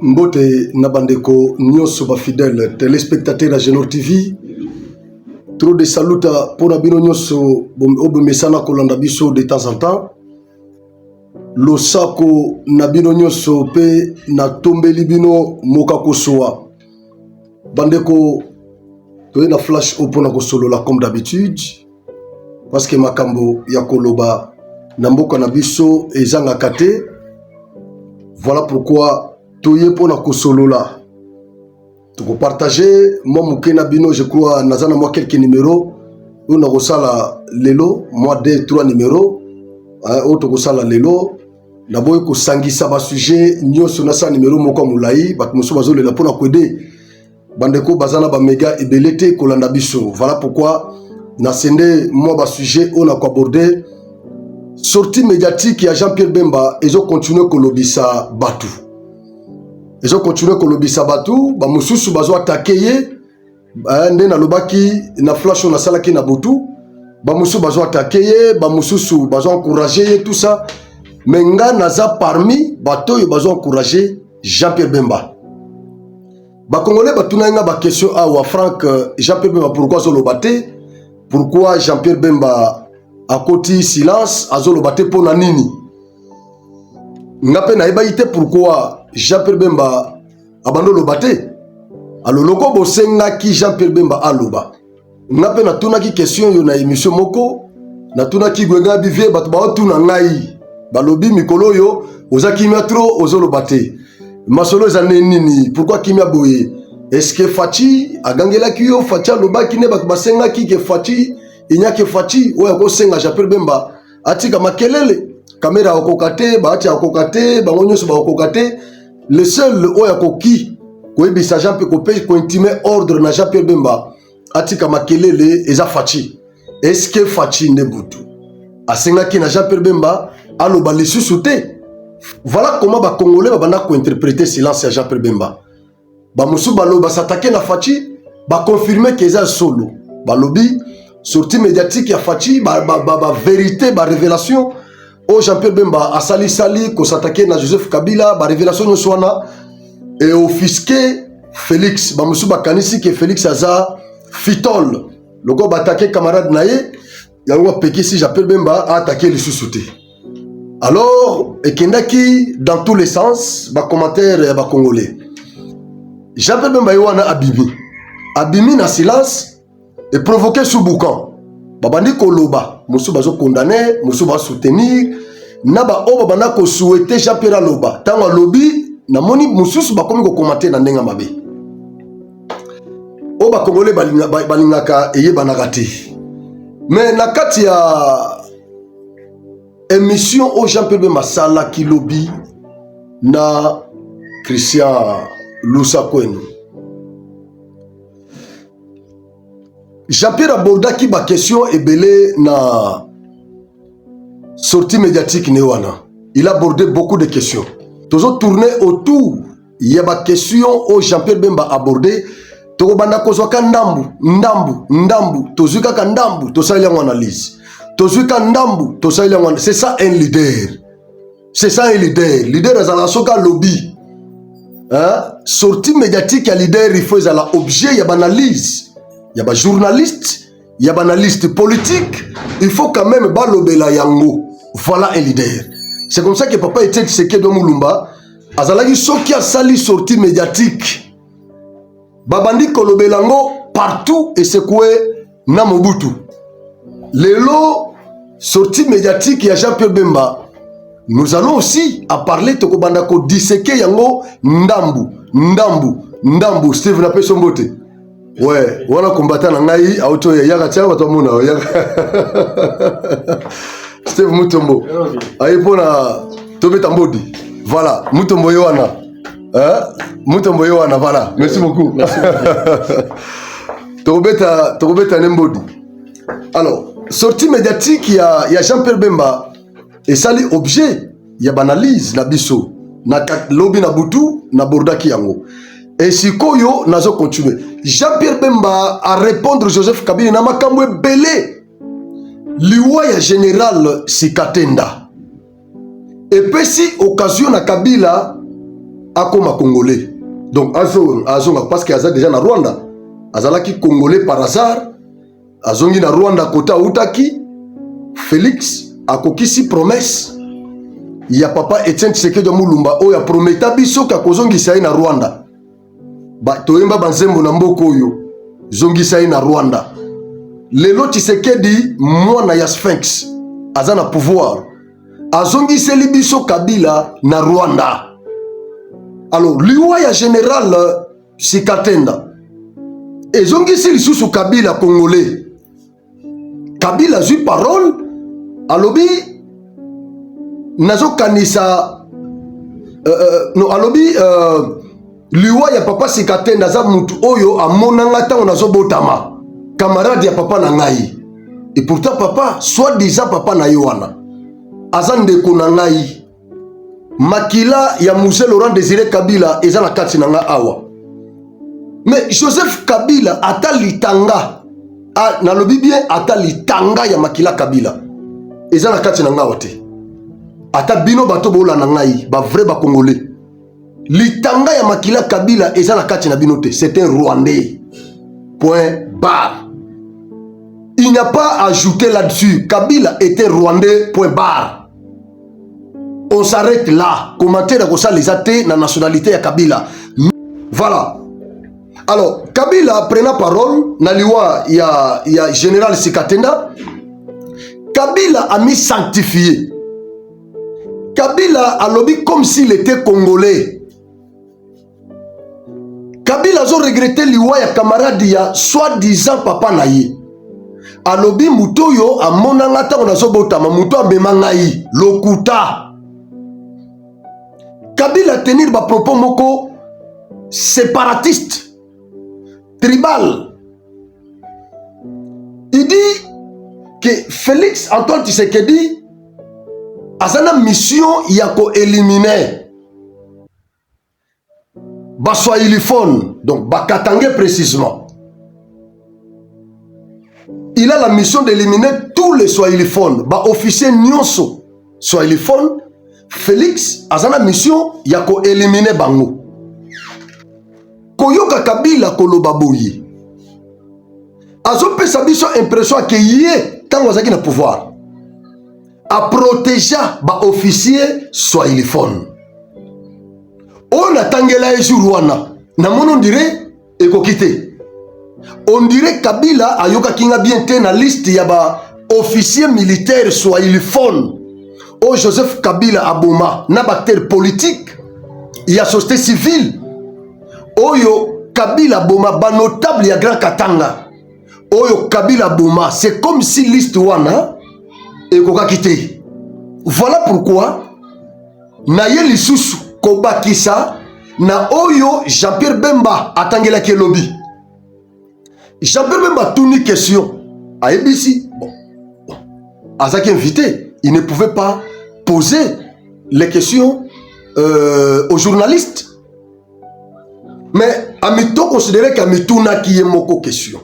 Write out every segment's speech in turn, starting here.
Mbote Nabandeko, Nyonso ba fidèle téléspectateur à Genor TV. Trop de saluta pour Nabino Nyonso, Obumesana Kolanda Biso de temps en temps. Losako Nabino Nyonso pe na tombe libino Mokakosoa. Bandeko, toye na flash opona kosolo la comme d'habitude. Parce que Makambo Yakoloba Namboka Nabiso et Zanga Kate. Voilà pourquoi toye pona kosolo la. Tu peux partager, moi Moukena Bino, je crois, nazana moi quelques numéros. On a reçu la lelo, moi 2-3 numéros. Autre reçu la lelo. D'abord, ko sangi saba sujet, nyoso nasa numéro moko moulaï, bat muso bazo le la pona kwede. Bandeko bazana ba mega ebelete kolanda biso. Voilà pourquoi nasende moi ba sujet on a abordé. Sortie médiatique ya Jean-Pierre Bemba, ils ont continué kolobisa batu. Ils ont continué kolobisa batu, ba mususu bazo attaquer nde na lobaki na flash na salaki na butu, ba mususu bazo attaquer, ba mususu bazo encourager tout ça. Menga naza parmi bato yo bazo encourager Jean-Pierre Bemba. Ba Congolais batuna nga ba question wa Franck Jean-Pierre Bemba pourquoi zo lobate? Pourquoi Jean-Pierre Bemba a côté silence azolo bate pona nini? Ngape na ibaite pourquoi Jean-Pierre Bemba abando lobate? Alo loko bosenga ki Jean-Pierre Bemba aloba. Ngape na tuna ki question yo na émission moko na tuna ki gwenga bivie bat ba tuna ngai. Balobi mikolo yo oza kimia trop ozolo bate. Masolo ezane nini? Pourquoi kimia boye? Est-ce que Fachi agangela kiyo Fachi aloba kine bat basenga ki ke Fachi inyake Fachi oya ko senga Jean-Pierre Bemba atika makelele kamera okokate ba ati okokate ba ngonyoso ba okokate le seul oya koki ko ebisa Jean-Pierre ko pe ko intimer ordre na Jean-Pierre Bemba atika makelele eza Fachi. Est-ce que Fachi ndebutu asenga ki na Jean-Pierre Bemba aloba lisusu te? Voilà comment ba Congolais ba bana ko interpréter silence à Jean-Pierre Bemba. Ba musu baloba s'attaquer na Fachi ba confirmer que eza solo. Balobi sortie médiatique ya Fachi ba vérité ba révélation o Jean-Pierre Bemba a sali ko s'attaquer na Joseph Kabila ba révélation no swana et offisqué Félix ba musu ba kanisi que Félix aza fitol loko ba attaquer camarade naye yango pekisi Jean-Pierre Bemba a attaquer le sous-souté. Alors ekendaki dans tous les sens ba commentaire ba Congolais. Jean-Pierre Bemba yoana abimi na silence et provoquer sous boucan. Babandi koloba, musu bazo condamner, musu ba soutenir, naba o babanda ko souhaiter Jean-Pierre aloba. Tango lobby na moni mususu ba komi ko commenter na ndenga mabe. O ba Congolais balingaka eyeba na kati. Mais na kati ya émission au Jean-Pierre Bemba sala ki lobby na Christian Lusakwenu. Jean-Pierre abordaki ba question ebele na sortie médiatique newana. Il a abordé beaucoup de questions. Toujours tourné autour. Il y a ba question au Jean-Pierre Bemba abordé. Toko banda kozwaka ndambu. Tozuka ka ndambu, tosali en analyse. Tozuka ndambu, tosali en. C'est ça un leader. C'est ça un leader. Leader azala soka lobby. Hein? Sortie médiatique ya leader il faut ezala objet ya analyse. Il y a des journalistes, il y a des analystes politiques. Il faut quand même balobela yango. Voilà un leader. C'est comme ça que Papa Etienne Tshisekedi Mulumba azalaki soki asali sortie médiatique. Babandi kolobelango partout et secoué na Mobutu. Lelo sortie médiatique ya Jean-Pierre Bemba. Nous allons aussi à parler tokobanda ko disséquer yango ndambu Steve na pesombote. Ouais, voilà combattant na ngai auto yaka tia bato mona yaka Steve Mutombo aipona tobeta mbodi. Voilà, Mutombo yoana. Hein? Mutombo yoana, voilà. Merci beaucoup. Merci. Tobeta nembodi. Alors, sortie médiatique il y a Jean-Pierre Bemba et sali objet, il y a banalise na biso na lobby na butu na bordaki yango. Et si koyo nazo continuer. Jean-Pierre Bemba a répondre Joseph Kabila na makambo belé. Liwa ya général Sikatenda. Et puis si occasion na Kabila akoma congolais. Donc azonga parce que aza déjà na Rwanda, azalaki congolais par hasard, azongi na Rwanda kota utaki. Félix akokisi promesse ya papa Etienne Tshisekedi Mulumba oyo prometa biso ka kozongisa na Rwanda. Ba toyemba banzembo na mboko oyo zongisa na Rwanda. Lelo Tshisekedi mwana ya Sphinx aza na pouvoir. Azongiseli biso Kabila na Rwanda. Alors liwa ya général Sikatenda ezongisi lisusu Kabila congolais. Kabila zui parole alobi nazo kanisa no alobi liwa ya papa Sikatenda za mutu oyo amonanga tango nazo botama camarade ya papa na ngai. Et pourtant papa soi-disant papa na yoana azandeko na ngai. Makila ya Musée Laurent Désiré Kabila eza na kati na nga awa. Mais Joseph Kabila ata litanga nalobi bien ata litanga ya makila Kabila eza na kati na nga wote. Ata bino bato bola na ngai ba vrai ba congolais. Litanga ya makila Kabila eza na kati na bino te. C'est un Rwandais. Point barre. Il n'y a pas à ajouter là-dessus. Kabila était Rwandais. Point barre. On s'arrête là. Commentaire à ça les athées la nationalité à Kabila. Voilà. Alors, Kabila prend parole. Naliwa il y a général Sikatenda. Kabila a mis sanctifié. Kabila a lobby comme s'il était congolais. Kabila a regretté liwa ya camarade ya soi-disant papa naïe. A lobby mutoyo a monangata on a sobotama muto a memangaï. Lokuta. Kabila tenir ba propos moko séparatiste, tribal. Il dit que Félix Antoine Tshisekedi a une mission yako éliminer Baswahiliphone, donc Bakatangé précisément. Il a la mission d'éliminer tous les Swahiliphones, ba officier nyonso Swahiliphone. Félix a une mission yako éliminer bango. Koyoka Kabila koloba boye. Azo pe sa biso impression que yé tant wazaki na pouvoir. A protéger ba officier Swahiliphone. On a tangela esu Rwanda. Na mono dirait ekokite. On dirait Kabila ayoka kinga bien te na liste ya ba officier militaire Swahiliphone. Oh Joseph Kabila Aboma, n'abateur politique, il y a société civile. Oh yo Kabila Aboma, ba notable ya Grand Katanga. Oh yo Kabila Aboma, c'est comme si liste wana et koka kité. Voilà pourquoi na ye lisusu kobakisa na oyo Jean-Pierre Bemba atangela ke lobby. Jean-Pierre Bemba tourne question à ABC. Bon. Azaki invité, il ne pouvait pas poser les questions aux journalistes. Mais Amito considérait qu'Amituna qui est moko question.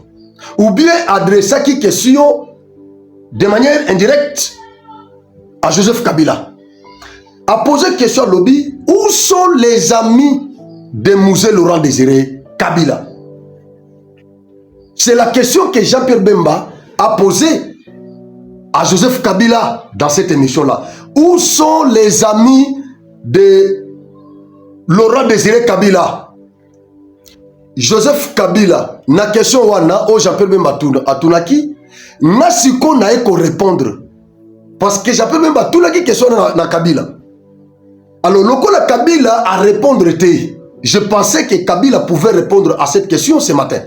Ou bien adresser qui question de manière indirecte à Joseph Kabila. A posé question à lobby, où sont les amis de Musée Laurent Désiré Kabila? C'est la question que Jean-Pierre Bemba a posée à Joseph Kabila dans cette émission-là. Où sont les amis de Laurent Désiré Kabila? Joseph Kabila, na question wana, o Jean-Pierre Bemba atunaki, nasiko na eko répondre. Parce que Jean-Pierre Bemba atunaki question na Kabila. Alors, lokola Kabila a répondre te. Je pensais que Kabila pouvait répondre à cette question ce matin.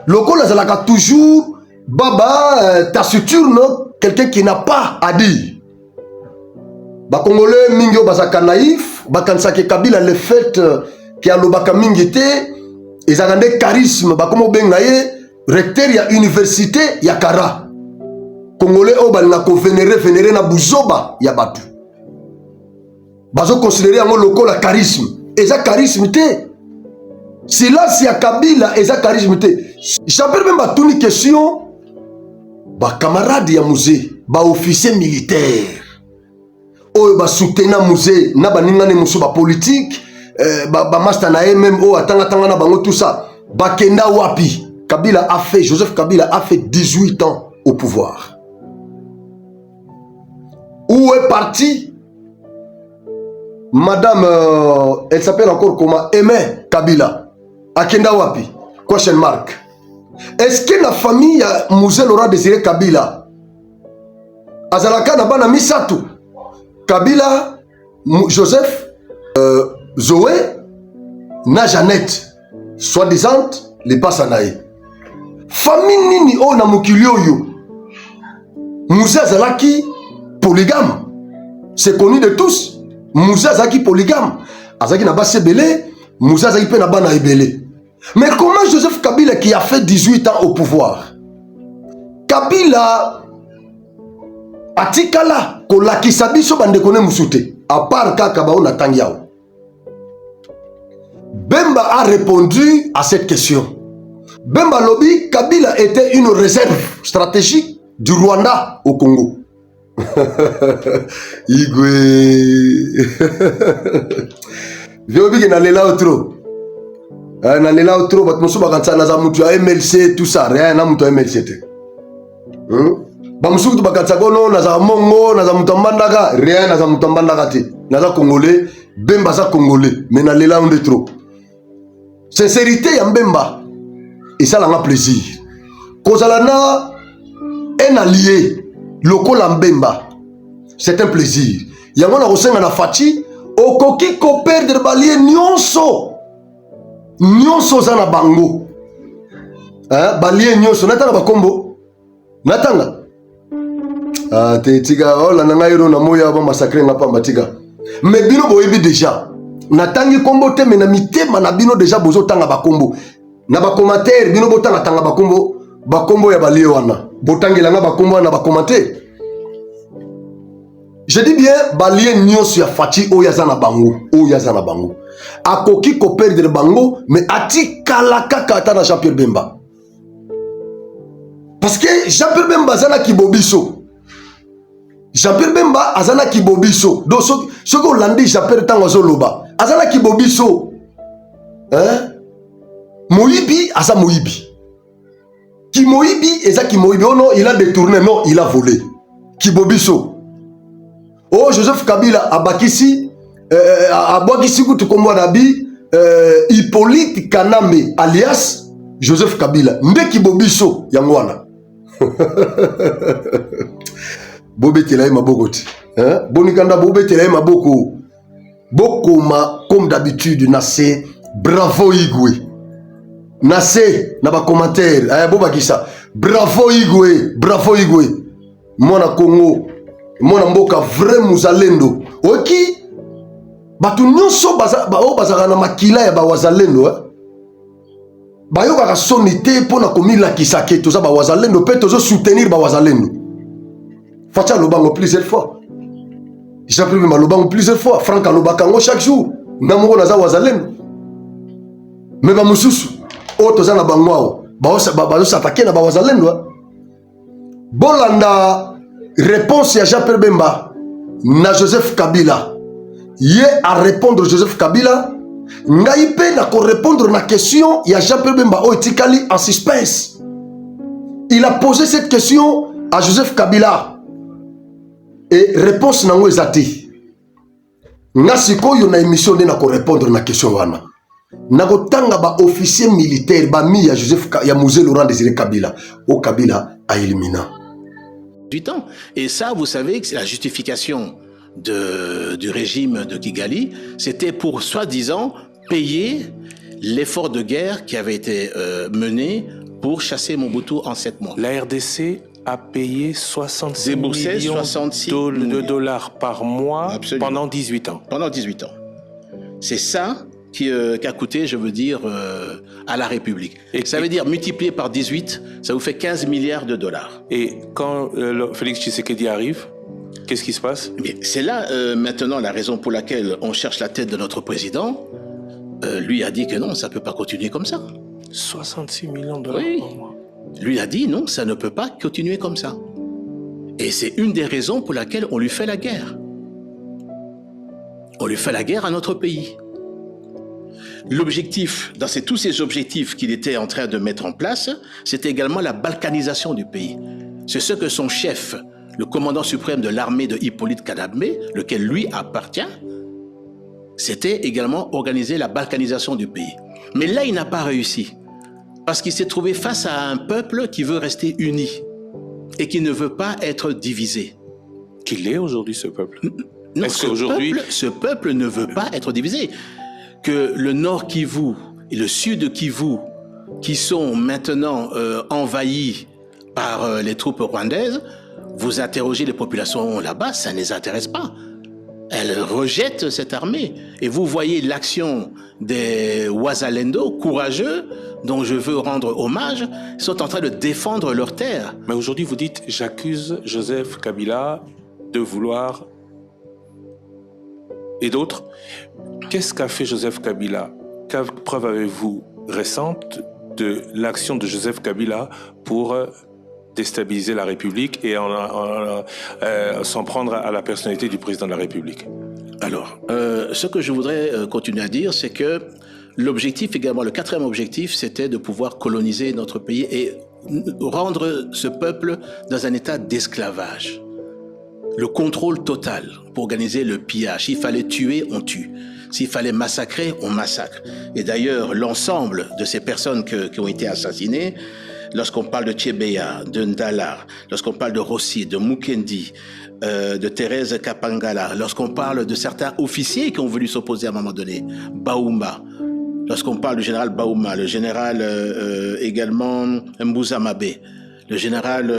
Lokola zalaka toujours baba taciturne, quelqu'un qui n'a pas à dire. Ba Congolais mingyo bazaka naïf, bakansa ke Kabila le fait que alobaka mingité, ezakande charisme, ba komo bengaye recteur ya université ya Kara. Congolais o balinga ko vénérer na buzoba ya batu. Bazo considérer yango lokola charisme. Eza charisme te. Silence ya Kabila eza charisme te. Jean-Pierre Bemba tuni question ba camarade ya musée, ba officier militaire. Oyo ba soutenir musée na ba ningane muso ba politique, master na même oh atanga na bango tout ça bakenda wapi. Joseph Kabila a fait 18 ans au pouvoir. Où est parti Madame, elle s'appelle encore comment? Aimé Kabila. Akenda wapi? Question mark. Est-ce que la famille Moussé Laurent Désiré Kabila Azalaka na bana misatu Kabila, Joseph, Zoé, na Jeannette, soi-disant les Passanaï. Famille nini o na mokili oyo Moussé Azalaki polygame. C'est connu de tous. Moussa Zaki polygame. Azaki n'a pas sebelé, Moussa Zaki pe na ba na ebelé. Mais comment Joseph Kabila qui a fait 18 ans au pouvoir? Kabila atikala kolakisa biso bande kone musute. À part kaka ba ona tangiao. Bemba a répondu à cette question. Bemba Lobi, Kabila était une réserve stratégique du Rwanda au Congo. Igwe Viobi na lela outro. Na lela outro bat musu bakansa na za mutu ya MLC tout ça rien na mutu ya MLC te. Ba musu tu bakansa kono na za mongo na za mutu mbandaka rien na za mutu mbandaka te. Na za congolais Bemba za congolais mais na lela on de trop. Sincérité ya Bemba et ça la plaisir. Kozala na un allié Lokola Mbemba, c'est un plaisir. Yango na kosenga na Fati, okoki ko perdre balie nyonso. Nyonso za na bango. Hein, balie nyonso natanga bakombo. Natanga. Ah te tiga ola na ngai ro na moya ba massacre nga pamba tiga. Mais bino boyebi déjà. Natangi kombo te mais na mitema na bino déjà bozo tanga bakombo. Na ba commentaire bino botanga tanga bakombo. Bakombo ya balie wana. Botangela bakombo na ba commenter. Je dis bien balie nyonso ya Fati o yazana bango, o yazana bango. Akoki ko perdre bango mais ati kala kaka ta na Jean-Pierre Bemba. Parce que Jean-Pierre Bemba azana kibobiso. Jean-Pierre Bemba azana kibobiso. Donc ce que landi Jean-Pierre tango zoloba, azana kibobiso. Hein? Moïbi asa Moïbi. Kimoibi, et ça Kimoibi, oh non, il a détourné, non, il a volé. Kibobiso. Oh, Joseph Kabila, Abakisi, Abakisi Koutukomwa Nabi, Hippolyte Kaname, alias Joseph Kabila. Nde Kibobiso, Yangwana. Bobe Telaï Mabogoti. Bonikanda Bobe Telaï Maboko. Bokoma, comme d'habitude, Nassé, bravo Igwe. Nassé, na ba commentaire, boba kisa. Bravo Igwe, bravo Igwe. Mona Congo, mona mboka vrai muzalendo. Oki, batu nyonso bazaka na makila ya ba wazalendo, bayoka ka sonité pona komila kisake toza ba wazalendo pe tozo soutenir ba wazalendo. Facha lobango plusieurs fois. J'ai pris ma lobango plusieurs fois. Franck Alobakango chaque jour. Namongo naza wazalendo. Mais ba mususu otoza na bangwao bazo s'attaquer na bawazalendo. Bolanda réponse ya Jean-Pierre Bemba na Joseph Kabila. Ye à répondre Joseph Kabila. Ngai pe na ko répondre na question ya Jean-Pierre Bemba o etikali en suspense. Il a posé cette question à Joseph Kabila. Et réponse nango ezati. Nga sikoyo na émission de na ko répondre na question wana. Nagotanga ba officier militaire ba mi ya Joseph ya Moussé Laurent Désiré Kabila au Kabila a éliminé du temps. Et ça, vous savez que c'est la justification du régime de Kigali, c'était pour soi-disant payer l'effort de guerre qui avait été mené pour chasser Mobutu en 7 mois. La RDC a payé 66 millions de dollars par mois. Absolument. Pendant 18 ans. Pendant 18 ans. C'est ça qu'a coûté, je veux dire, à la République. Et ça veut dire multiplié par 18, ça vous fait 15 milliards de dollars. Et quand Félix Tshisekedi arrive, qu'est-ce qui se passe? C'est là maintenant la raison pour laquelle on cherche la tête de notre président. Lui a dit que non, ça ne peut pas continuer comme ça. 66 millions de dollars par mois. Lui a dit non, ça ne peut pas continuer comme ça. Et c'est une des raisons pour laquelle on lui fait la guerre. On lui fait la guerre à notre pays. L'objectif, dans tous ces objectifs qu'il était en train de mettre en place, c'était également la balkanisation du pays. C'est ce que son chef, le commandant suprême de l'armée de Hippolyte Kanambe, lequel lui appartient, c'était également organiser la balkanisation du pays. Mais là, il n'a pas réussi. Parce qu'il s'est trouvé face à un peuple qui veut rester uni et qui ne veut pas être divisé. Qu'il est aujourd'hui ce peuple? Non, ce peuple ne veut pas être divisé. Que le Nord Kivu et le Sud Kivu, qui sont maintenant envahis par les troupes rwandaises, vous interrogez les populations là-bas, ça ne les intéresse pas. Elles rejettent cette armée. Et vous voyez l'action des Wazalendo, courageux, dont je veux rendre hommage, sont en train de défendre leurs terres. Mais aujourd'hui, vous dites, j'accuse Joseph Kabila de vouloir... Et d'autres. Qu'est-ce qu'a fait Joseph Kabila? Quelle preuve avez-vous récente de l'action de Joseph Kabila pour déstabiliser la République et s'en prendre à la personnalité du président de la République? Alors, ce que je voudrais continuer à dire, c'est que l'objectif également, le quatrième objectif, c'était de pouvoir coloniser notre pays et rendre ce peuple dans un état d'esclavage. Le contrôle total pour organiser le pillage. S'il fallait tuer, on tue. S'il fallait massacrer, on massacre. Et d'ailleurs, l'ensemble de ces personnes qui ont été assassinées, lorsqu'on parle de Tchebeya, de Ndala, lorsqu'on parle de Rossi, de Mukendi, de Thérèse Kapangala, lorsqu'on parle de certains officiers qui ont voulu s'opposer à un moment donné, Baouma, lorsqu'on parle du général Baouma, le général également Mbouza Mabé, le général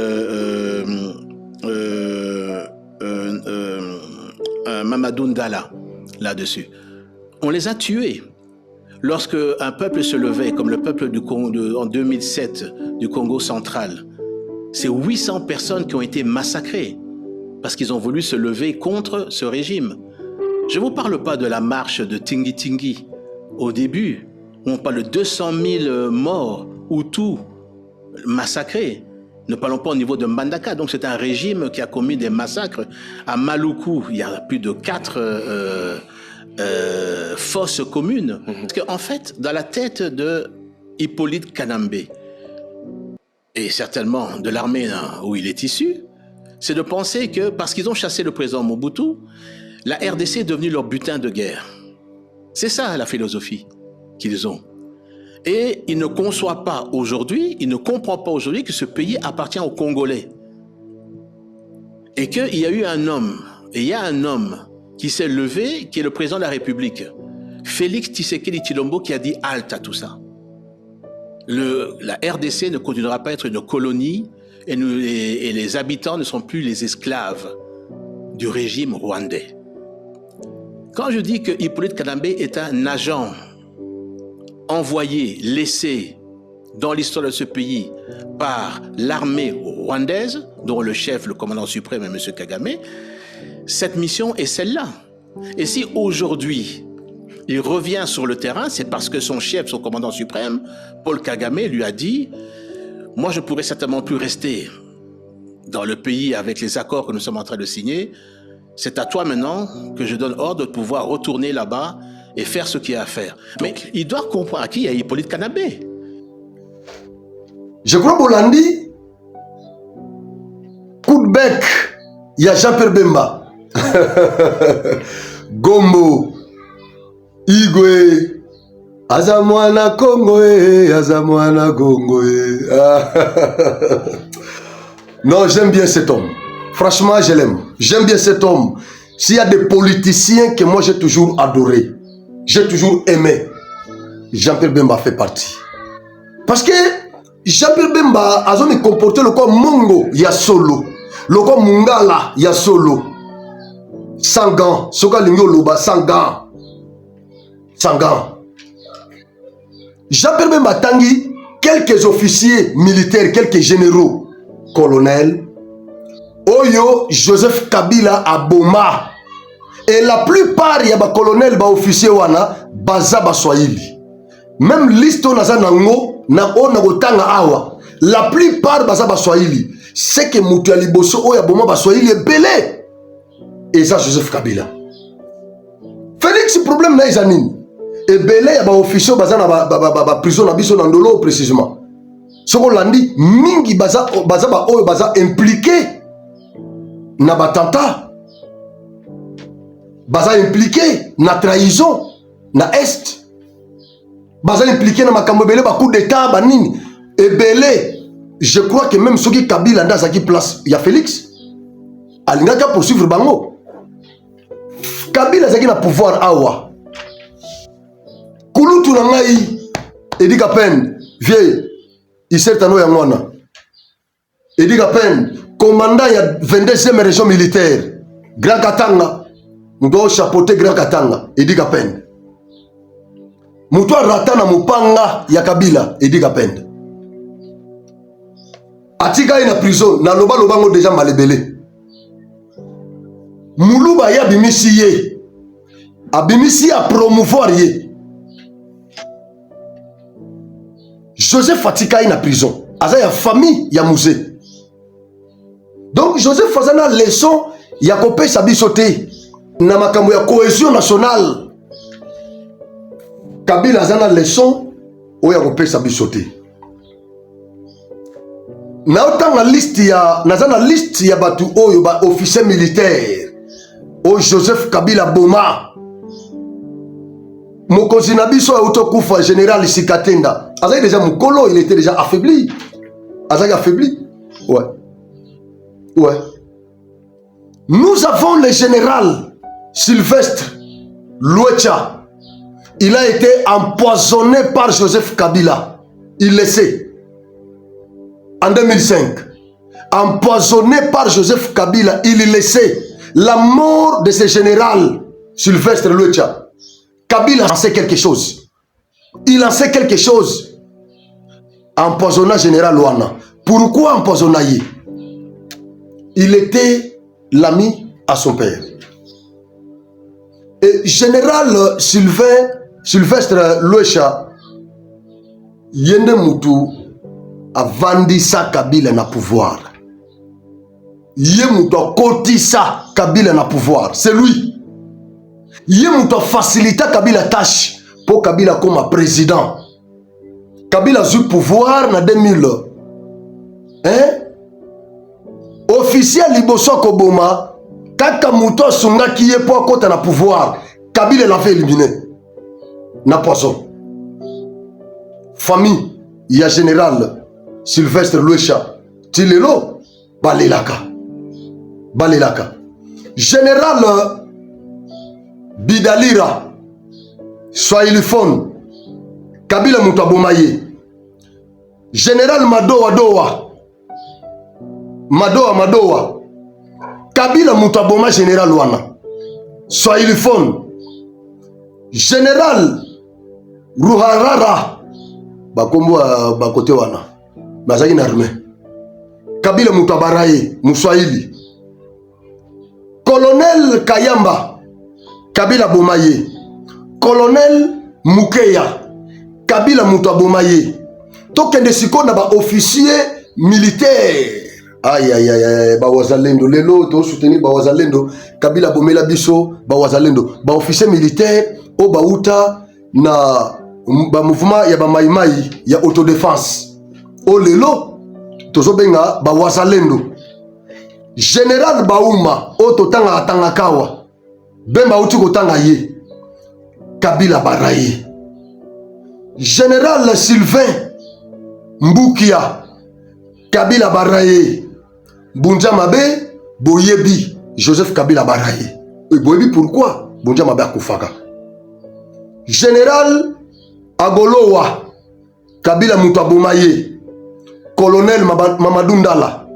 Mamadou Ndala, là-dessus. On les a tués. Lorsque un peuple se levait, comme le peuple du Congo, en 2007 du Congo central, c'est 800 personnes qui ont été massacrées parce qu'ils ont voulu se lever contre ce régime. Je ne vous parle pas de la marche de Tingi Tingi. Au début, on parle de 200 000 morts, Hutus, massacrés. Ne parlons pas au niveau de Mbandaka. Donc c'est un régime qui a commis des massacres. À Maluku, il y a plus de 4 fosses communes. Parce qu'en fait, dans la tête de Hippolyte Kanambe, et certainement de l'armée où il est issu, c'est de penser que parce qu'ils ont chassé le président Mobutu, la RDC est devenue leur butin de guerre. C'est ça la philosophie qu'ils ont. Et il ne conçoit pas aujourd'hui, il ne comprend pas aujourd'hui que ce pays appartient aux Congolais. Et qu'il y a eu un homme, et il y a un homme qui s'est levé, qui est le président de la République, Félix Tshisekedi Tshilombo, qui a dit halte à tout ça. La RDC ne continuera pas à être une colonie et les habitants ne sont plus les esclaves du régime rwandais. Quand je dis que Hippolyte Kanambe est un agent envoyé, laissé dans l'histoire de ce pays par l'armée rwandaise, dont le chef, le commandant suprême est M. Kagame, cette mission est celle-là. Et si aujourd'hui, il revient sur le terrain, c'est parce que son chef, son commandant suprême, Paul Kagame, lui a dit « Moi, je ne pourrais certainement plus rester dans le pays avec les accords que nous sommes en train de signer. C'est à toi maintenant que je donne ordre de pouvoir retourner là-bas et faire ce qu'il y a à faire. » Mais il doit comprendre à qui il y a Hippolyte Kanambe. Je crois Bolandi, coup de bec, il y a Jean-Pierre Bemba. Gombo, Igwe, Azamwana Kongoe, Azamwana Kongoe. Non, j'aime bien cet homme. Franchement, je l'aime. J'aime bien cet homme. S'il y a des politiciens que moi j'ai toujours adoré, j'ai toujours aimé, Jean-Pierre Bemba fait partie. Parce que Jean-Pierre Bemba a me comporté le corps Mongo, il y a solo. Le corps Mungala, il y a solo. Sans gants. Soka Lingyo Loba, sans gants. Sans gants. Jean-Pierre Bemba Tangi, quelques officiers militaires, quelques généraux, colonels, Oyo, Joseph Kabila Aboma. Et la plupart, il y a des colonels, des officiers, Baza Baswahili. Même liste on a nango, na otanga awa. La plupart Baza Baswahili. C'est que Moutiali Bosso, Oya Boma Baswahili est belé. Et ça, Joseph Kabila. Félix, le problème, là, Izanine. ebele ya ba officier baza na ba prison na biso na ndolo précisément. Soko landi mingi baza ba oyo baza impliqué na batata. Baza impliqué na trahison na est. Baza impliqué na makambo ebele ba coup d'état ba nini. Ebele je crois que même ceux qui Kabila ndaza qui place ya Félix alingaka poursuivre bango. Kabila zaki na pouvoir awa. Kulutu na ngai Edika Pen vieille isertano ya mwana. Edika Pen commandant ya 22e région militaire Grand Katanga ndo chapeauté Grand Katanga Edika Pen. Mutu ratana mupanga ya Kabila Edika Pen. Atika ina prison na loba ngo déjà malebele. Muluba ya bimisi ye. Abimisi a promouvoir ye. Joseph Atika ina prison. Aza ya famille ya musée. Donc Joseph fazana leçon ya kopesa biso te na makambo ya cohésion nationale. Kabila azana leçon o ya kopesa biso te. Na otanga liste ya nazana liste ya batu oyo ba officier militaire o Joseph Kabila Boma mokonzi na biso ya utokufa général Sikatenda azaki déjà mukolo, il était déjà affaibli. Azaki affaibli. Ouais. Nous avons le général Sylvestre Luecha. Il a été empoisonné par Joseph Kabila. Il le sait. En 2005, empoisonné par Joseph Kabila, il laissait la mort de ce général Sylvestre Luecha. Kabila en sait quelque chose. Il en sait quelque chose. Empoisonna général Luana. Pourquoi empoisonna? Il était l'ami à son père. Et général Sylvestre Luecha, yende mutu avandisa Kabila na pouvoir. Yemuto kotisa Kabila na pouvoir. C'est lui. Yemuto facilita Kabila tâche pour Kabila comme président. Kabila a eu pouvoir na 2000. Officiel liboso koboma kaka muto sunga qui est pour kota na pouvoir. Kabila l'avait éliminé. Na poisson. Famille, il y a général Sylvestre Luecha. Tilelo, Balelaka. Général Bidalira, Swahilifone, Kabila Mutabomaye. Général Madoa, Kabila Mutaboma Général Wana. Swahilifone. Général Ruharara, Bakombo Bakote Wana. Bazaki na armée. Kabila Mutabaraye, Muswahili. Colonel Kayamba, Kabila Bomaye. Colonel Mukeya, Kabila Mutabomaye. Tokende siko na ba officier militaire. Aïe, ba wazalendo lelo to soutenir ba wazalendo. Kabila bomela biso ba wazalendo. Ba officier militaire o bauta na ba mouvement ya ba maimai ya autodéfense. O lelo tozo benga ba wazalendo. Général Bauma o totanga atanga kawa. Bemba uti kotanga ye. Kabila Baraye. Général Sylvain Mbukia, Kabila Baraye. Bunja Mabe, Boyebi, Joseph Kabila Baraye. Boyebi pourquoi? Bunja Mabe Akufaka. Général Agolowa, Kabila Mutabomaye. Colonel Mamadou Ndala,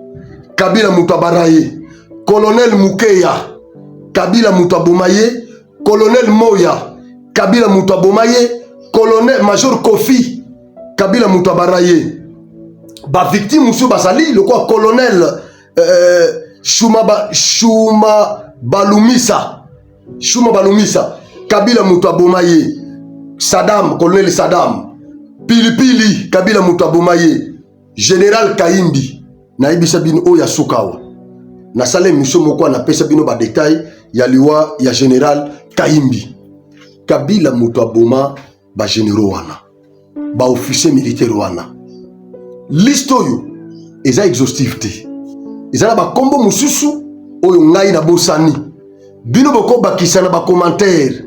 Kabila Mutabaraye. Colonel Mukeya, Kabila Mutabomaye. Colonel Moya, Kabila Mutabomaye. Colonel Major Kofi, Kabila Mutabaraye. Ba victime Moussou Basali, le quoi colonel Shuma Balumisa, Kabila Mutabomaye. Saddam, colonel Saddam. Pilipili, Kabila Mutabomaye. Général Kaimbi, Naibisa Bino Oya Sukawa. Na sale mission moko na pesa bino ba détail ya liwa ya général Kaimbi. Kabila moto aboma ba généraux wana ba officier militaire wana liste oyo eza exhaustive te eza na ba kombo mususu oyo ngai na bosani bino boko bakisa na ba commentaire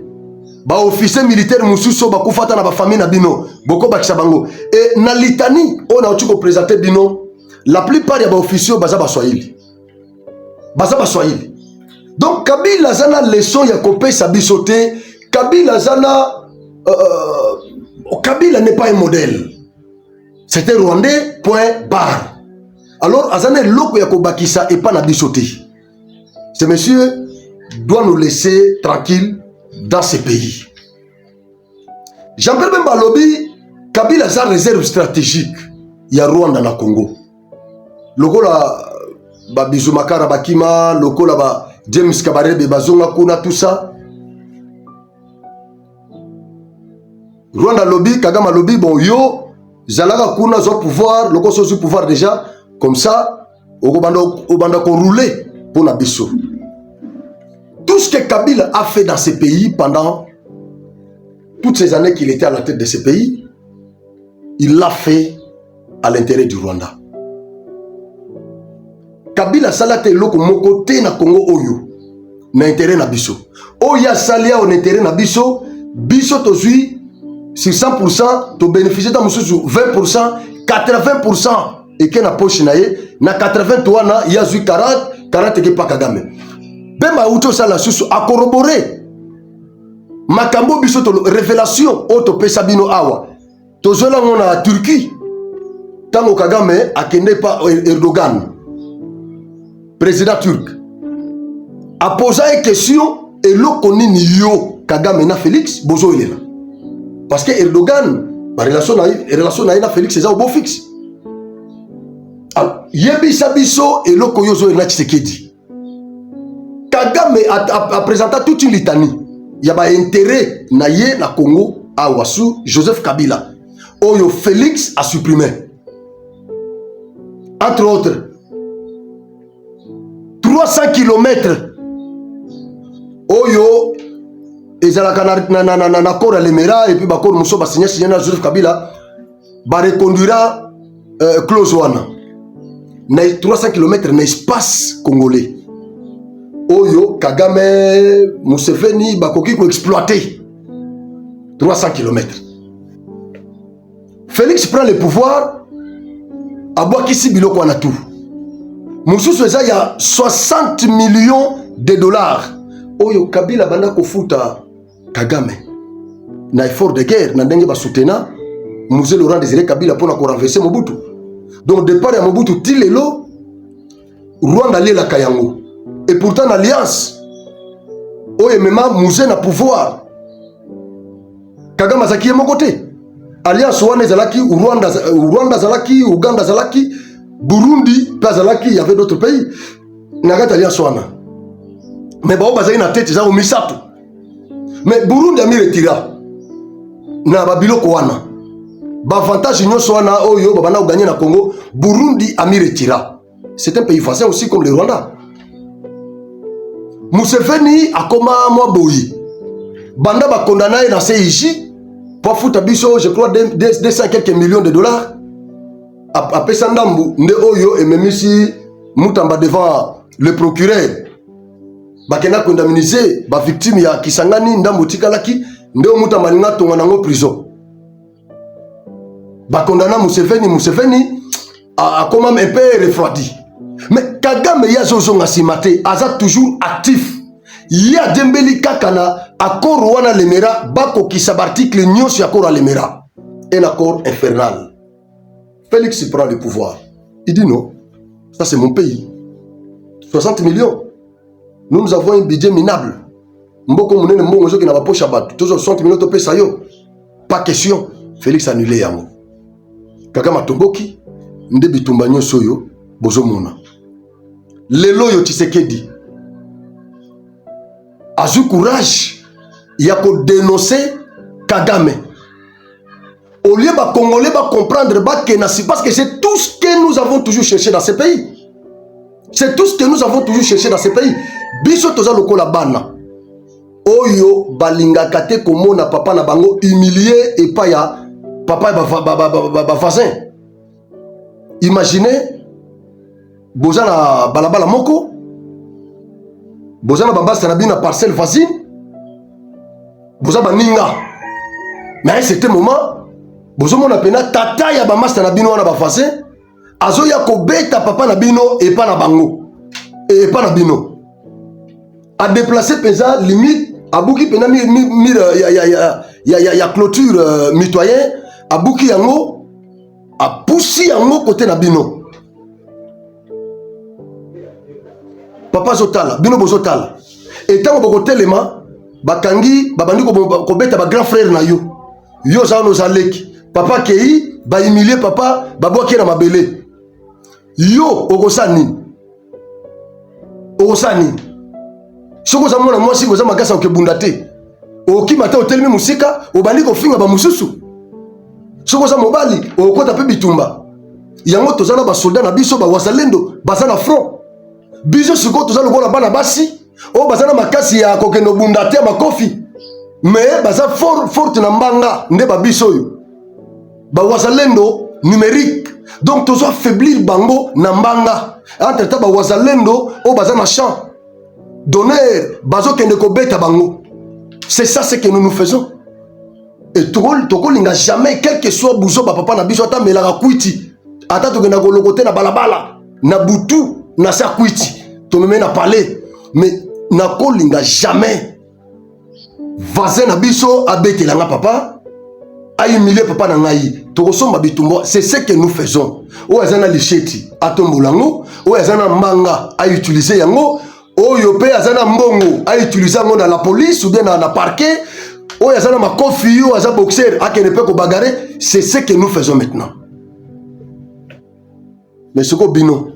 ba officier militaire mususu ba kufata na ba famille na bino boko bakisa bango et na litani on a otu ko présenter bino la plupart ya ba officier baza ba Swahili donc Kabila zana leçon ya kopesa biso te Kabila zana Kabila n'est pas un modèle. C'était Rwandais, point barre. Alors, Azane Loko Yakobakisa et pas Nabisoté. Ce monsieur doit nous laisser tranquilles dans ce pays. Jean-Pierre Bemba Lobi, Kabila a réserve stratégique. Il y a Rwanda na Congo. Loko la Bizumakara Bakima, Loko la James Kabarebe Bazonga Kuna, tout ça. Rwanda lobby, Kagame lobby, bon yo, Zalaga Kuna zo pouvoir, le conseil sous pouvoir déjà, comme ça, au banda qu'on roulait pour Nabiso. Tout ce que Kabila a fait dans ce pays pendant toutes ces années qu'il était à la tête de ce pays, il l'a fait à l'intérêt du Rwanda. Kabila salate loko moko te na Congo oyo, na intérêt Nabiso. Oya salia on intérêt Nabiso, biso tozui. Sur 100%, tu bénéficies de 20%, 80% et que na poche nae, na 83 na yazu 40 que pas Kagame. Bema uto sala susu a corroboré. Makambo biso to révélation auto pesabino awa. To zola ngona Turquie. Tango Kagame akende pas Erdogan. Président turc. A posé une question et l'okoni ni yo Kagame na Félix bozo il est là. Parce que Erdogan, la relation na Félix, c'est un beau fixe. Yebi Sabiso et Loko Yozo et Nachisekedi. Kagame a présenté toute une litanie. Il y a un intérêt naye na Congo à Ouassou, Joseph Kabila. Oyo Félix a supprimé. Entre autres, 300 km. Oyo. Ils ont un accord à l'Émirat et puis bakor Mousso va signer à Joseph Kabila va reconduira clause wana na 300 km na espace congolais oyo Kagame Museveni bakoki ko exploiter 300 km. Félix prend le pouvoir à Boakisi biloko wana tout Moussou il y a 60 millions de dollars oyo Kabila banda kofuta Kagame na effort de guerre na ndenge ba soutenant Mzee Laurent Désiré Kabila pour renverser Mobutu. Donc départ ya Mobutu tilelo Rwanda lela kayango et pourtant l'alliance oyo mema Mzee na pouvoir Kagame zaki mon côté alliance wana zalaki Rwanda zalaki Uganda zalaki Burundi pas zalaki il y avait d'autres pays na gata alliance wana mais ba bazaki na tête za o misato. Mais Burundi a mis retira. Na babiloko wana. Ba avantage nyonso wana oyo babana gagner na Congo, Burundi a mis retira. C'est un pays voisin aussi comme le Rwanda. Museveni a koma mwa boyi. Banda ba condamné dans CIJ pour foutre biso, je crois 200 quelques millions de dollars. A pesandambu nde oyo et même si mutamba devant le procureur. Bakena condamniser ba victime ya Kisangani ndambo tikalaki ndeo muta malinga tonga nango prison. Ba condamna Museveni a quand même un peu refroidi. Mais Kagame ya zozo ngasimate aza toujours actif. Ya Dembeli kakana accord wana lemera bako kisaba article nyonso ya accord lemera. Un accord infernal. Félix prend le pouvoir. Il dit non. Ça c'est mon pays. 60 millions. Nous avons un budget minable. Mboko munene mbongo zoki na ba poche abatu. Toujours 60 millions to pesa yo. Pas question. Félix annulé yango. Kagame tomboki nde bitumba nyonso yo bozo mona. Lelo yo Tshisekedi. Azu courage ya ko dénoncer Kagame. Au lieu de Congolais comprendre parce que c'est tout ce que nous avons toujours cherché dans ce pays. C'est tout ce que nous avons toujours cherché dans ce pays. Biso toza lokola bana. oyo balingaka te komona papa na bango humilié et pas ya papa voisin. Imaginez boza na balabala moko, boza na bambasa na bino na parcelle voisine, boza baninga. Mais à un certain moment, bozo mona pena tata ya bambasa na bino wana ba voisin, azo ya kobeta papa na bino et pas na bango. Et pas na bino. A déplacer pesa limite abuki pena ya clôture mitoyen, abuki yango a poussi yango côté na bino. Papa zotala, bino bozotala. Et tant que telema, bakangi, babandi ko beta ba grand frère na yo. Yo za no zaleki. Papa kei, ba humilier papa, babwaki na mabele. Yo okosani. Okosani. Soko za mwana mwasi ko za makasa okebunda te. Oki mata otelemi musika, obandi ko finga ba mususu. Soko za mobali, okota pe bitumba. Yango tozana ba soldat na biso ba wazalendo, bazana front. Biso siko tozana lokola bana basi, o bazana makasi ya kokeno bunda te makofi. Mais baza forte na mbanga nde ba biso yo. Ba wazalendo numérique. Donc tozo affaiblir bango na mbanga. Entre ta ba wazalendo o bazana champ. Donner bazo kende ko beta bango. C'est ça ce que nous faisons. Et toko linga jamais quel que soit bouzo ba papa na biso ata melaka kuiti. Ata to kenda ko lokote na balabala na butu na sa kuiti. To me na parler mais na ko linga jamais. Voisin na biso abete langa papa a humilié papa na ngai. Toko somba bitumbo, c'est ce que nous faisons. O azana licheti atombolango, o azana manga a utiliser yango. Oyo pe azana mbongo a utiliser yango dans la police ou bien dans la parquet. Oyo azana makofi yo aza boxer a kene pe ko bagarre, c'est ce que nous faisons maintenant. Mais ce ko bino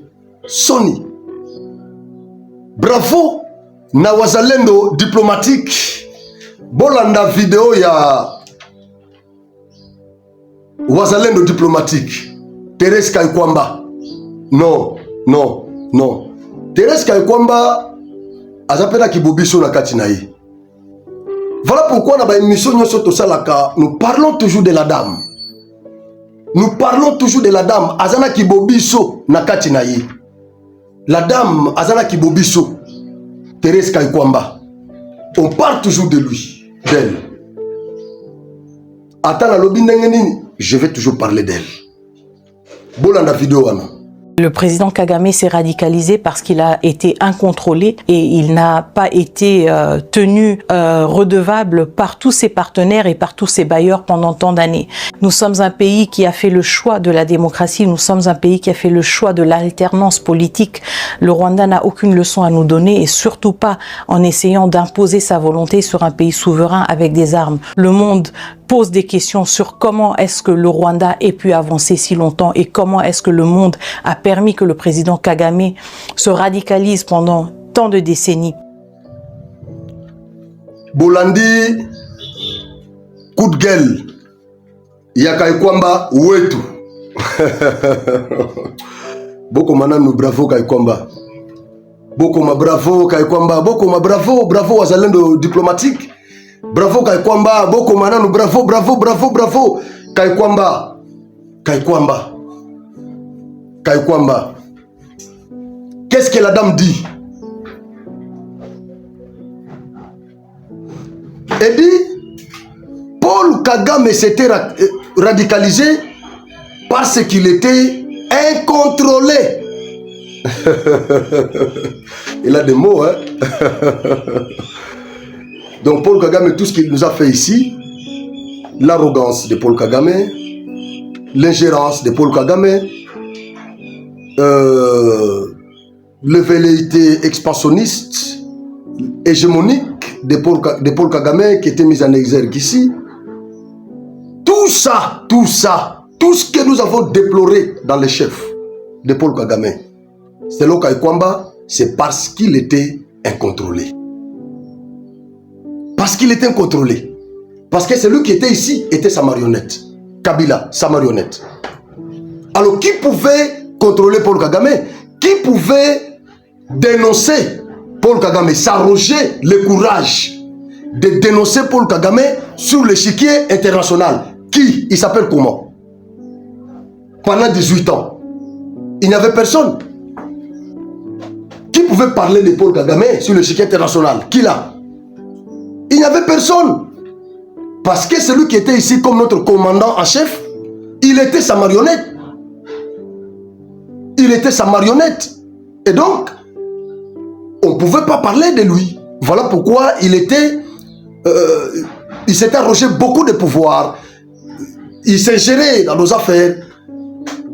Sony. Bravo na wazalendo diplomatique. Bolanda vidéo ya wazalendo diplomatique. Thérèse Kaikwamba. Non. Thérèse Kaikwamba azapena kibobiso na kati na ye. Voilà pourquoi na ba émission nyoso to salaka, nous parlons toujours de la dame. Nous parlons toujours de la dame azana kibobiso na kati na ye. La dame azana kibobiso. Thérèse Kaikwamba. On parle toujours de lui, d'elle. Attends la lobby nini, je vais toujours parler d'elle. Bolanda vidéo wana. Le président Kagame s'est radicalisé parce qu'il a été incontrôlé et il n'a pas été tenu redevable par tous ses partenaires et par tous ses bailleurs pendant tant d'années. Nous sommes un pays qui a fait le choix de la démocratie, nous sommes un pays qui a fait le choix de l'alternance politique. Le Rwanda n'a aucune leçon à nous donner et surtout pas en essayant d'imposer sa volonté sur un pays souverain avec des armes. Le monde pose des questions sur comment est-ce que le Rwanda ait pu avancer si longtemps et comment est-ce que le monde a permis que le président Kagame se radicalise pendant tant de décennies. Bolandi, coup de gueule. Yakaikwamba wetu. Boko mananu bravo Kaikwamba. Boko ma bravo Kaikwamba. Boko ma bravo, bravo wazalendo diplomatique. Bravo Kaikwamba, boko mananu bravo Kaikwamba. Qu'est-ce que la dame dit? Elle dit Paul Kagame s'était radicalisé parce qu'il était incontrôlé. Il a des mots, hein. Donc Paul Kagame, tout ce qu'il nous a fait ici, l'arrogance de Paul Kagame, l'ingérence de Paul Kagame, le velléité expansionniste, hégémonique de Paul Kagame qui était mis en exergue ici, tout ça, tout ce que nous avons déploré dans les chefs de Paul Kagame, c'est le Kaikwamba, c'est parce qu'il était incontrôlé. Parce qu'il était incontrôlé. Parce que celui qui était ici était sa marionnette. Kabila, sa marionnette. Alors qui pouvait contrôler Paul Kagame? Qui pouvait dénoncer Paul Kagame, s'arroger le courage de dénoncer Paul Kagame sur l'échiquier international. Qui? Il s'appelle comment? Pendant 18 ans, il n'y avait personne. Qui pouvait parler de Paul Kagame sur l'échiquier international? Qui là? Il n'y avait personne. Parce que celui qui était ici comme notre commandant en chef, il était sa marionnette. Il était sa marionnette. Et donc, on ne pouvait pas parler de lui. Voilà pourquoi il s'était arrogé beaucoup de pouvoir. Il s'ingérait dans nos affaires.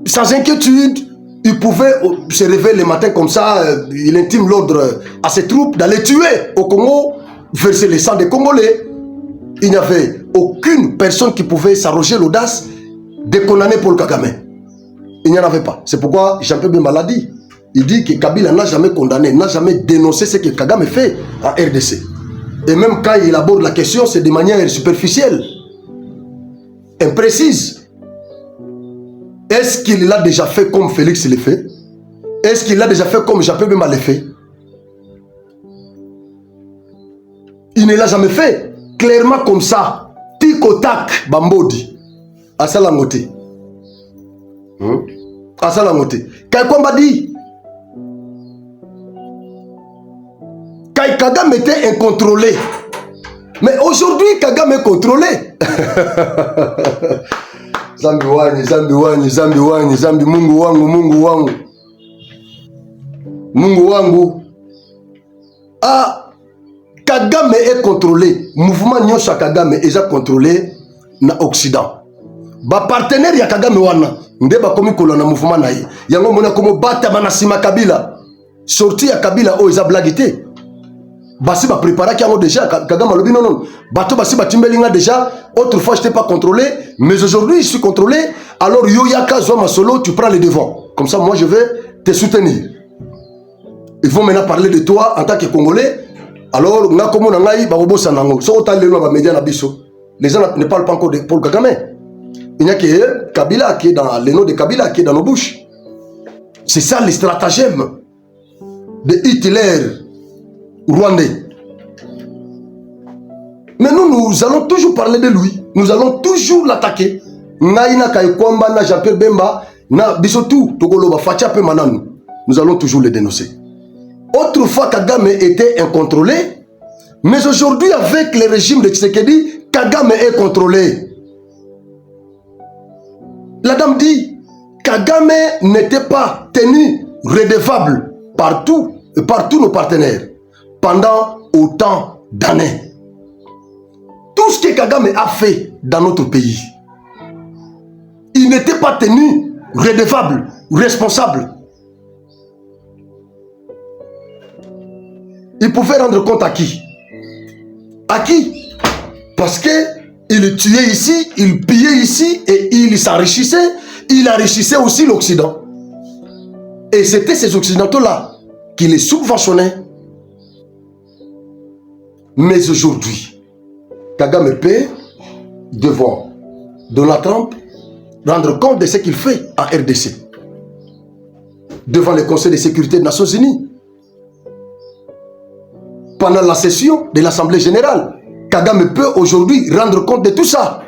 Sans inquiétude, il pouvait se réveiller le matin comme ça, il intime l'ordre à ses troupes d'aller tuer au Congo, verser le sang des Congolais. Il n'y avait aucune personne qui pouvait s'arroger l'audace de condamner Paul Kagame. Il n'y en avait pas. C'est pourquoi Jean-Pierre Bemba l'a dit. Il dit que Kabila n'a jamais condamné, n'a jamais dénoncé ce que Kagame fait en RDC. Et même quand il aborde la question, c'est de manière superficielle, imprécise. Est-ce qu'il l'a déjà fait comme Félix le fait? Est-ce qu'il l'a déjà fait comme Jean-Pierre Bemba le fait? Il ne l'a jamais fait. Clairement comme ça. Tic au tac, Bambodi. Asalangote. Asalangote. Kaikwamba dit. Kai Kagame était incontrôlé. Mais aujourd'hui, Kagame est contrôlé. Zambi wani, Zambi wani, Zambi wani, Zambi Mungu wangu, Mungu wangu. Mungu wangu. Ah, Kagame est contrôlé. Mouvement Nyosha Kagame est contrôlé na Occident. Ba partenaire ya Kagame wana ndeba komi kolona mouvement na ye. Yango mona komo bata manasima Kabila. Sorti ya Kabila o eza blagité. Basi ba préparer yango déjà Kagame alobi non non. Bato basi batimbelinga déjà. Autrefois j'étais pas contrôlé, mais aujourd'hui je suis contrôlé. Alors yo yaka zoma solo, tu prends les devants. Comme ça moi je vais te soutenir. Ils vont maintenant parler de toi en tant que Congolais. Alors, les gens ne parlent pas encore de Paul Kagame. Il n'y a que Kabila qui est dans le nom de Kabila qui est dans nos bouches. C'est ça le stratagème de Hitler rwandais. Mais nous allons toujours parler de lui. Nous allons toujours l'attaquer. Nous allons toujours le dénoncer. Autrefois, Kagame était incontrôlé, mais aujourd'hui, avec le régime de Tshisekedi, Kagame est contrôlé. La dame dit, Kagame n'était pas tenu redevable par tous nos partenaires pendant autant d'années. Tout ce que Kagame a fait dans notre pays, il n'était pas tenu redevable, responsable. Il pouvait rendre compte à qui? À qui? Parce qu'il tuait ici, il pillait ici et il s'enrichissait. Il enrichissait aussi l'Occident. Et c'était ces Occidentaux-là qui les subventionnaient. Mais aujourd'hui, Kagame peut, devant Donald Trump, rendre compte de ce qu'il fait en RDC. Devant le Conseil de sécurité des Nations Unies. Pendant la session de l'Assemblée générale, Kagame peut aujourd'hui rendre compte de tout ça.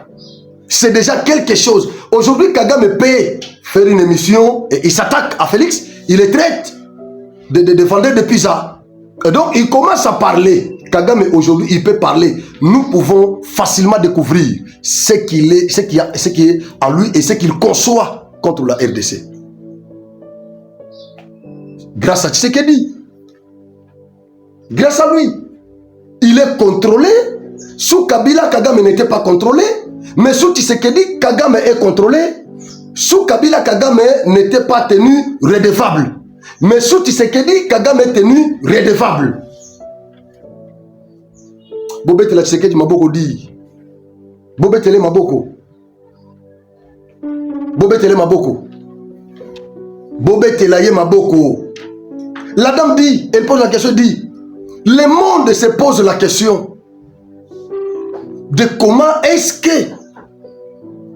C'est déjà quelque chose. Aujourd'hui, Kagame peut faire une émission et il s'attaque à Félix. Il est traite de vendeur de pizza. Et donc, il commence à parler. Kagame, aujourd'hui, il peut parler. Nous pouvons facilement découvrir ce qui est en lui et ce qu'il conçoit contre la RDC. Grâce à Tshisekedi. Grâce à lui, il est contrôlé. Sous Kabila, Kagame n'était pas contrôlé. Mais sous Tshisekedi, Kagame est contrôlé. Sous Kabila, Kagame n'était pas tenu redevable. Mais sous Tshisekedi, Kagame est tenu redevable. Bobetela Tshisekedi maboko di. Bobetele maboko. Bobetele maboko. Bobetela ye maboko. La dame dit, elle pose la question, dit, le monde se pose la question de comment est-ce que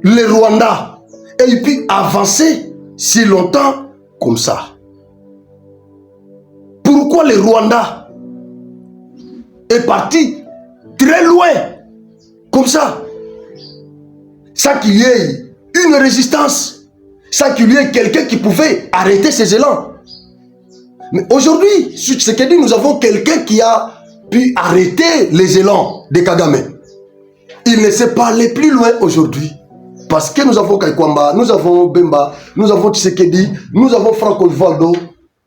le Rwanda ait pu avancer si longtemps comme ça. Pourquoi le Rwanda est parti très loin, comme ça, sans qu'il y ait une résistance, sans qu'il y ait quelqu'un qui pouvait arrêter ces élans. Mais aujourd'hui, sur Tshisekedi, nous avons quelqu'un qui a pu arrêter les élans de Kagame. Il ne sait pas aller plus loin aujourd'hui. Parce que nous avons Kaikwamba, nous avons Bemba, nous avons Tshisekedi, nous avons Franco Valdo,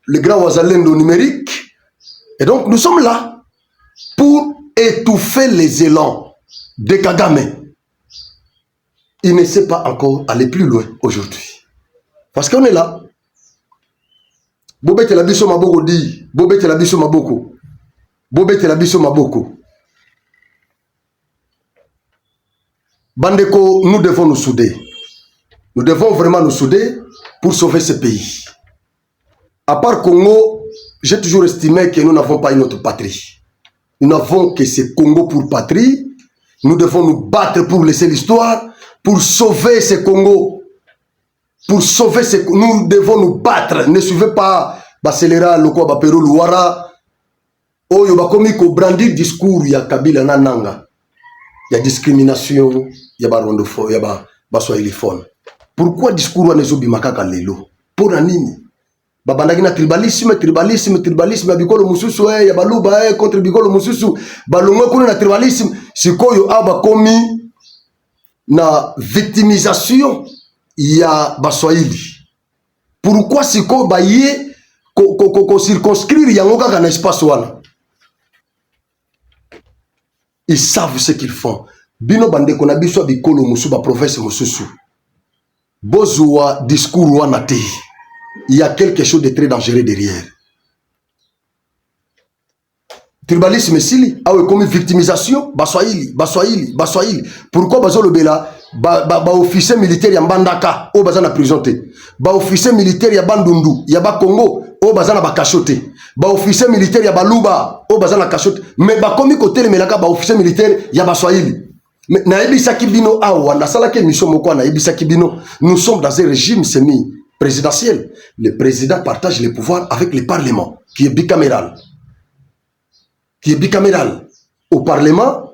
le grand Wazalendo numérique. Et donc nous sommes là pour étouffer les élans de Kagame. Il ne sait pas encore aller plus loin aujourd'hui. Parce qu'on est là. Bobete la biso maboko dit, Bobete la biso maboko. Bobete la biso maboko. Bandeko, nous devons nous souder. Nous devons vraiment nous souder pour sauver ce pays. À part Congo, j'ai toujours estimé que nous n'avons pas une autre patrie. Nous n'avons que ce Congo pour patrie. Nous devons nous battre pour laisser l'histoire, pour sauver ce Congo. Pour sauver ce Congo, nous devons nous battre. Ne suivez pas Baselera, Loko, Bapero, Luara. Oh, yo bakomi ko brandir discours ya Kabila na Nanga. Il y a discrimination, il y a rondofone, il y a swahiliphone. Pourquoi discours wa nezo bimakaka lelo? Pour nini? Babandaki na tribalisme, ya bikolo mususu ya baluba contre bikolo mususu, balongo kuna na tribalisme, sikoyo aba komi na victimisation ya baswahili. Pourquoi sikoyo baye ko circonscrire yango kaka na espace wana? Ils savent ce qu'ils font. Bino bande kona biso bikolo musu ba province mususu. Bozua discours wana te. Il y a quelque chose de très dangereux derrière. Tribalisme sili, awe comme victimisation, baswahili. Pourquoi bazo lobela ba officier militaire ya Mbandaka o baza na prison te. Ba officier militaire ya Bandundu, ya ba Congo o baza na ba kachote. Ba officier militaire ya Baluba o baza na kachote. Mais ba komi côté le melaka ba officier militaire ya baswahili. Mais na ebisa kibino awa na sala ke mission moko na ebisa kibino. Nous sommes dans un régime semi-présidentiel. Le président partage les pouvoirs avec le Parlement qui est bicaméral. Au Parlement,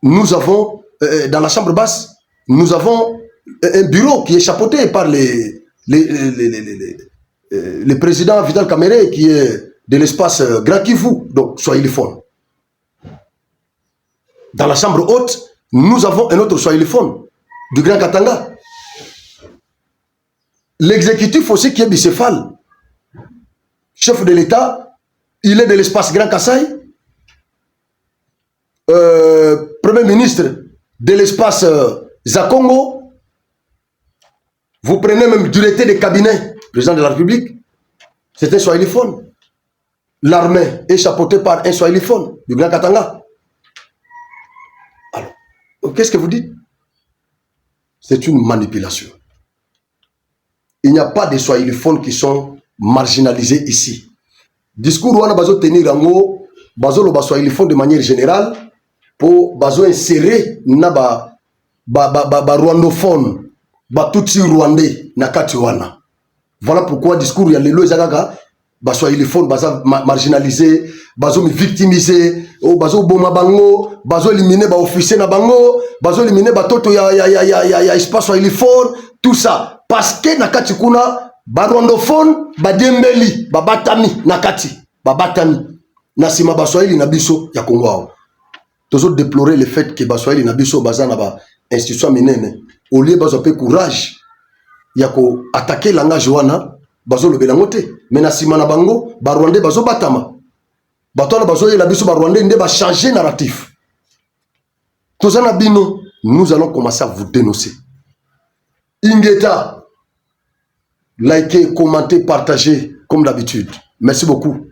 nous avons, dans la chambre basse, nous avons un bureau qui est chapeauté par le président Vital Kamerhe qui est de l'espace Grand Kivu, donc swahiliphone. Dans la chambre haute, nous avons un autre swahiliphone du Grand Katanga. L'exécutif aussi qui est bicéphale. Chef de l'État, il est de l'espace Grand Kassai. Premier ministre de l'espace Zakongo. Vous prenez même directeur de cabinet, président de la République. C'est un swahiliphone. L'armée est chapeautée par un swahiliphone du Grand Katanga. Alors, qu'est-ce que vous dites? C'est une manipulation. Il n'y a pas de swahiliphones qui sont marginalisés ici. Discours wana bazo tenir yango bazo lo ba swahiliphone de manière générale pour bazo insérer na ba rwandophone ba tutsi rwandais na kati wana. Voilà pourquoi discours ya lelo ezakaka ba swahiliphone baza marginalisé, bazo victimisé, o bazo boma bango, bazo éliminer ba officier na bango, bazo éliminer ba toto ya espace swahiliphone, tout ça parce que na kati kuna barwandophone badembeli babatami nakati babatami na sima baswahili na biso ya Congo awa. Tozo déplorer le fait que baswahili na biso baza na ba institution minene au lieu bazo pe courage ya ko attaquer langage wana bazo lobela ngote mais na sima na bango barwandais bazo batama batona bazo yela biso barwandais nde ba changer narratif. Tozana bino, nous allons commencer à vous dénoncer. Ingeta, likez, commentez, partagez comme d'habitude. Merci beaucoup.